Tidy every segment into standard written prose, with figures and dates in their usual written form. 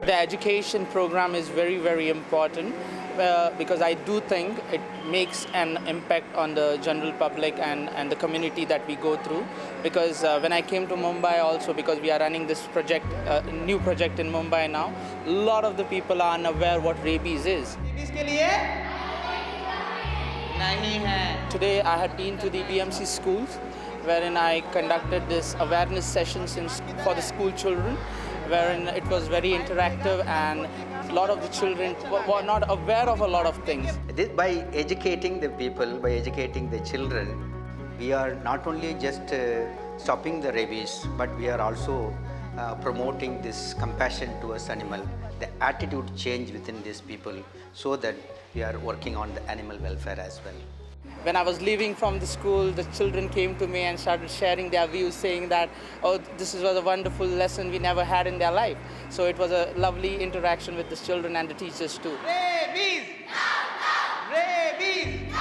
The education program is very, very important because I do think it makes an impact on the general public and the community that we go through. Because when I came to Mumbai also, because we are running this project, new project in Mumbai now, a lot of the people are unaware what rabies is. rabies के लिए नहीं है. Today I had been to the BMC schools wherein I conducted this awareness sessions for the school children, wherein it was very interactive and a lot of the children were not aware of a lot of things. By educating the people, by educating the children, we are not only just stopping the rabies, but we are also promoting this compassion towards animal, the attitude change within these people, so that we are working on the animal welfare as well. When I was leaving from the school, the children came to me and started sharing their views, saying that, oh, this was a wonderful lesson we never had in their life. So it was a lovely interaction with the children and the teachers too. Rabies! Rabies!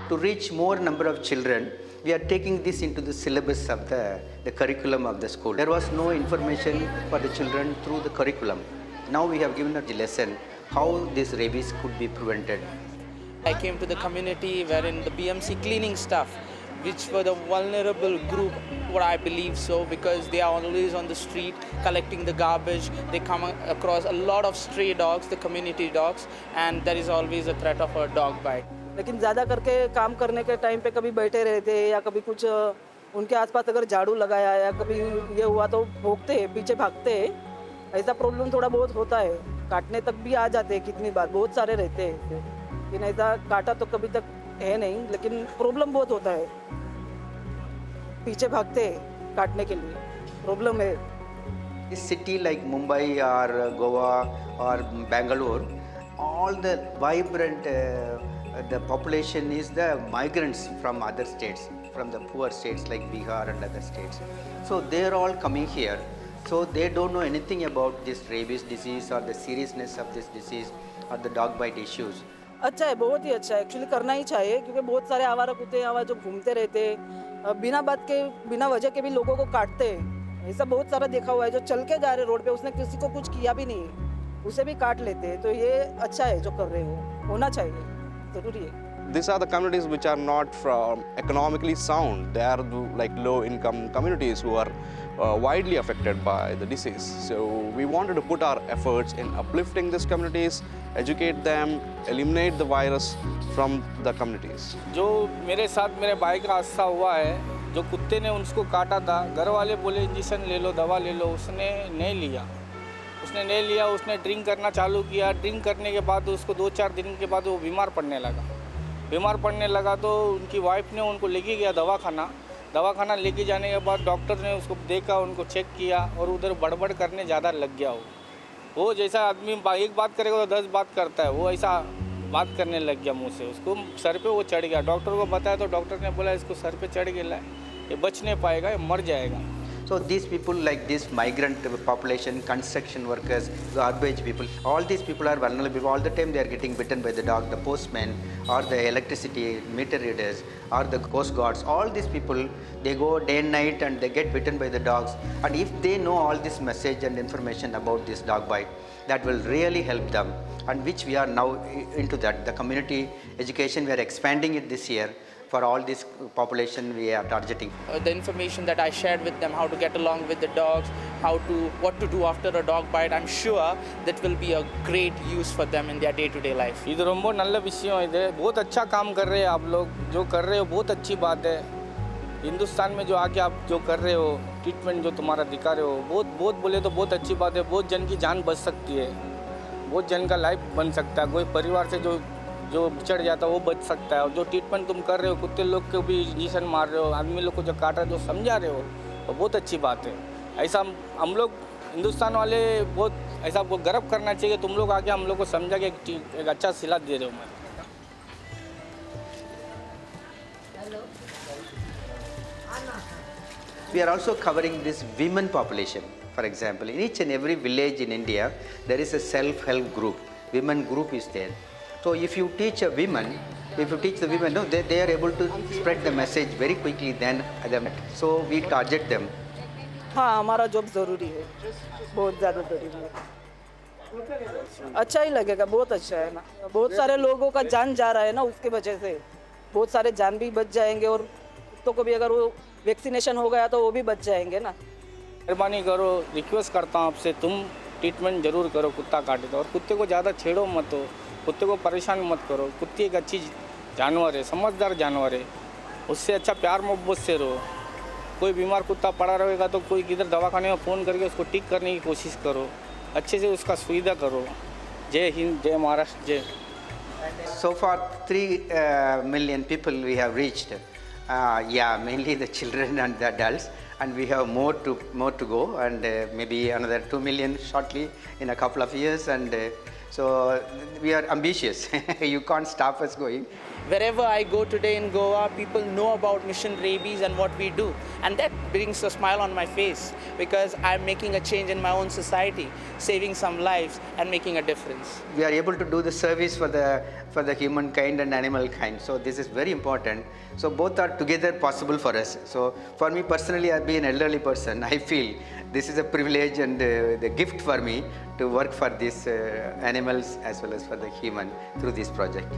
To reach more number of children, we are taking this into the syllabus of the curriculum of the school. There was no information for the children through the curriculum. Now we have given a lesson how this rabies could be prevented. I came to the community wherein the BMC cleaning staff, which were the vulnerable group, what I believe so, because they are always on the street collecting the garbage. They come across a lot of stray dogs, the community dogs, and there is always a threat of a dog bite. लेकिन ज़्यादा करके काम करने के time पे कभी बैठे रहते या कभी कुछ उनके आसपास अगर झाड़ू लगाया या कभी ये हुआ तो भौंकते हैं, पीछे भागते हैं. ऐसा प्रॉब्लम थोड़ा बहुत होता है. काटने तक भी आ जाते हैं कितनी बार, बहुत सारे रहते हैं. लेकिन ऐसा काटा तो कभी तक है नहीं, लेकिन प्रॉब्लम बहुत होता है. पीछे भागते हैं काटने के लिए, प्रॉब्लम है. A city like Mumbai or Goa or Bangalore, all the vibrant the population is the migrants from other states, from the poor states like Bihar and other states. So they are all coming here. So they don't know anything about this rabies disease or the seriousness of this disease or the dog bite issues. अच्छा है, बहुत ही अच्छा है. Actually करना ही चाहिए क्योंकि बहुत सारे आवारा कुत्ते आवारा जो घूमते रहते हैं, बिना बात के बिना वजह के भी लोगों को काटते हैं. ऐसा बहुत सारा देखा हुआ है. जो चल के जा रहे रोड पे, उसने किसी को कुछ किया भी नहीं, उसे भी काट लेते हैं. तो ये अच्छा है जो कर रहे हो, होना चाहिए, ज़रूरी है. These are the communities which are not from economically sound. They are like low-income communities who are widely affected by the disease. So we wanted to put our efforts in uplifting these communities, educate them, eliminate the virus from the communities. जो मेरे साथ मेरे भाई का हादसा हुआ है, जो कुत्ते ने उसको काटा था, घर वाले बोले इंजेक्शन ले लो, दवा ले लो, उसने नहीं लिया. उसने ड्रिंक करना चालू किया. ड्रिंक करने के बाद उसको 2-4 दिन के बाद वो बीमार पड़ने लगा. तो उनकी वाइफ ने उनको लेके गया दवाखाना लेके जाने के बाद डॉक्टर ने उसको देखा, उनको चेक किया और उधर बड़बड़ करने ज़्यादा लग गया. वो जैसा आदमी एक बात करेगा तो 10 बात करता है, वो ऐसा बात करने लग गया मुँह से. उसको सर पे वो चढ़ गया. डॉक्टर को बताया तो डॉक्टर ने बोला इसको सर पे चढ़ गया है, ये बच नहीं पाएगा, ये मर जाएगा. So these people like this migrant population, construction workers, garbage people, all these people are vulnerable. All the time they are getting bitten by the dog, the postman or the electricity meter readers or the coast guards. All these people, they go day and night and they get bitten by the dogs. And if they know all this message and information about this dog bite, that will really help them. And which we are now into that. The community education, we are expanding it this year. For all this population we are targeting. The information that I shared with them, how to get along with the dogs, what to do after a dog bite, I'm sure that will be a great use for them in their day-to-day life. இது ரொம்ப நல்ல விஷயம். இது बहुत अच्छा काम कर रहे हैं आप लोग. जो कर रहे हो बहुत अच्छी बात है. हिंदुस्तान में जो आके आप जो कर रहे हो, ट्रीटमेंट जो तुम्हारा दिखा रहे हो, बहुत बोले तो बहुत अच्छी बात है. बहुत जन की जान बच सकती है, बहुत जन का लाइफ बन सकता है. कोई परिवार से जो बिछड़ जाता है वो बच सकता है. और जो ट्रीटमेंट तुम कर रहे हो, कुत्ते लोग को भी इंजेक्शन मार रहे हो, आदमी लोग को जो काट रहे हो, जो समझा रहे हो, वो बहुत अच्छी बात है. ऐसा हम लोग हिंदुस्तान वाले बहुत ऐसा गर्व करना चाहिए. तुम लोग आके हम लोग को समझा कि एक अच्छा सिला दे रहे हो. मैं We are also covering this women population. For example, in each and every village in India, there is a self-help group. Women group is there. So if you teach the women, no, they are able to spread the message very quickly than them. So we target them. हाँ, हमारा job ज़रूरी है, बहुत ज़्यादा ज़रूरी है. अच्छा ही लगेगा, बहुत अच्छा है ना। बहुत सारे लोगों का जान जा रहा है ना उसके वजह से, बहुत सारे जान भी बच जाएंगे और कुत्तों को भी अगर वो वैक्सीनेशन हो गया तो वो भी बच जाएंगे ना। मेहरबानी करो, रिक्वेस्ट करता हूँ आपसे, तुम ट्रीटमेंट जरूर करो कुत्ता काटे तो, और कुत्ते को ज़्यादा छेड़ो मत हो, कुत्ते को परेशान मत करो। कुत्ती एक अच्छी जानवर है, समझदार जानवर है, उससे अच्छा प्यार मोहब्बत से रहो। कोई बीमार कुत्ता पड़ा रहेगा तो कोई किधर दवाखाने में फ़ोन करके उसको ठीक करने की कोशिश करो, अच्छे से उसका सुविधा करो। जय हिंद, जय महाराष्ट्र, जय। So far, 3 million people we have reached. Yeah, mainly the children and the adults, and we have more to go, and maybe another 2 million shortly in a couple of years, and so we are ambitious. You can't stop us going. Wherever I go today in Goa, people know about Mission Rabies and what we do, and that brings a smile on my face because I'm making a change in my own society, saving some lives and making a difference. We are able to do the service for the humankind and animal kind. So this is very important. So both are together possible for us. So for me personally, I've been an elderly person. I feel this is a privilege and the gift for me to work for these animals as well as for the human through this project.